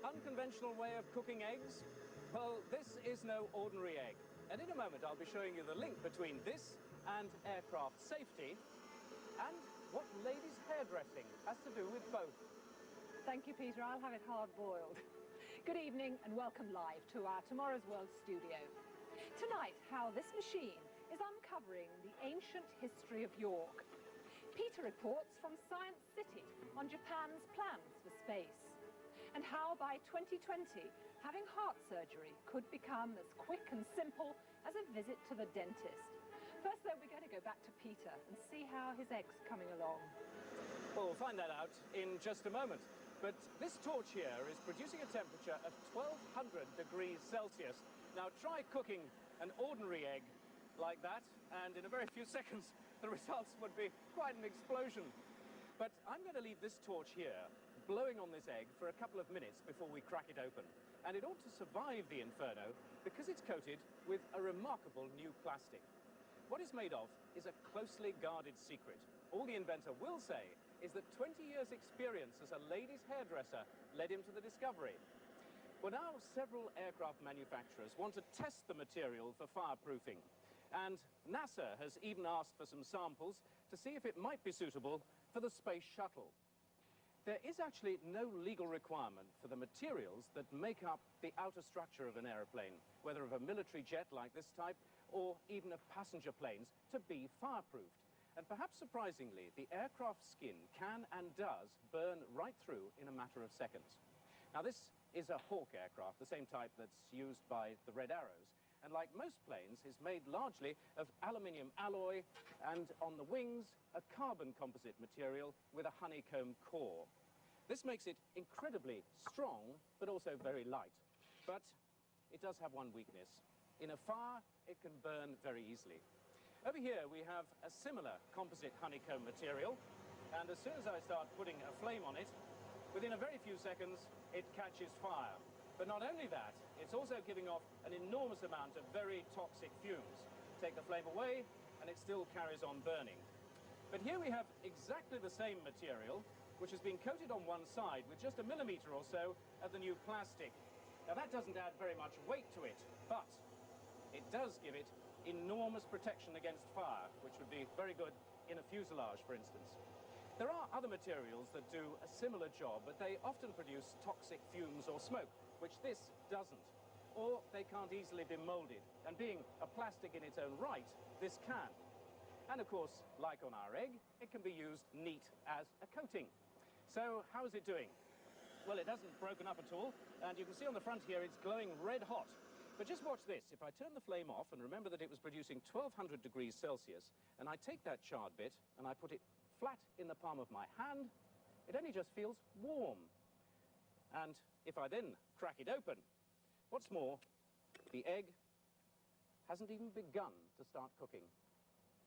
Unconventional way of cooking eggs? Well, this is no ordinary egg. And in a moment, I'll be showing you the link between this and aircraft safety and what ladies' hairdressing has to do with both. Thank you, Peter. I'll have it hard-boiled. Good evening and welcome live to our Tomorrow's World studio. Tonight, how this machine is uncovering the ancient history of York. Peter reports from Science City on Japan's plans for space, and how by 2020, having heart surgery could become as quick and simple as a visit to the dentist. First, though, we're going to go back to Peter and see how his egg's coming along. Well, we'll find that out in just a moment. But this torch here is producing a temperature of 1200 degrees Celsius. Now, try cooking an ordinary egg like that, and in a very few seconds, the results would be quite an explosion. But I'm going to leave this torch here, blowing on this egg for a couple of minutes before we crack it open. And it ought to survive the inferno because it's coated with a remarkable new plastic. What it's made of is a closely guarded secret. All the inventor will say is that 20 years' experience as a ladies' hairdresser led him to the discovery. Well, now several aircraft manufacturers want to test the material for fireproofing. And NASA has even asked for some samples to see if it might be suitable for the space shuttle. There is actually no legal requirement for the materials that make up the outer structure of an aeroplane, whether of a military jet like this type or even of passenger planes, to be fireproofed. And perhaps surprisingly, the aircraft skin can and does burn right through in a matter of seconds. Now, this is a Hawk aircraft, the same type that's used by the Red Arrows, and like most planes is made largely of aluminium alloy and on the wings a carbon composite material with a honeycomb core. This makes it incredibly strong but also very light. But it does have one weakness. In a fire it can burn very easily. Over here we have a similar composite honeycomb material, and as soon as I start putting a flame on it, within a very few seconds it catches fire. But not only that, it's also giving off an enormous amount of very toxic fumes. Take the flame away, and it still carries on burning. But here we have exactly the same material, which has been coated on one side with just a millimetre or so of the new plastic. Now, that doesn't add very much weight to it, but it does give it enormous protection against fire, which would be very good in a fuselage, for instance. There are other materials that do a similar job, but they often produce toxic fumes or smoke, which this doesn't. Or they can't easily be moulded, and being a plastic in its own right, this can. And of course, like on our egg, it can be used neat as a coating. So how is it doing? Well, it hasn't broken up at all, and you can see on the front here it's glowing red hot. But just watch this. If I turn the flame off, and remember that it was producing 1200 degrees Celsius, and I take that charred bit and I put it flat in the palm of my hand, it only just feels warm. And if I then crack it open, what's more, the egg hasn't even begun to start cooking.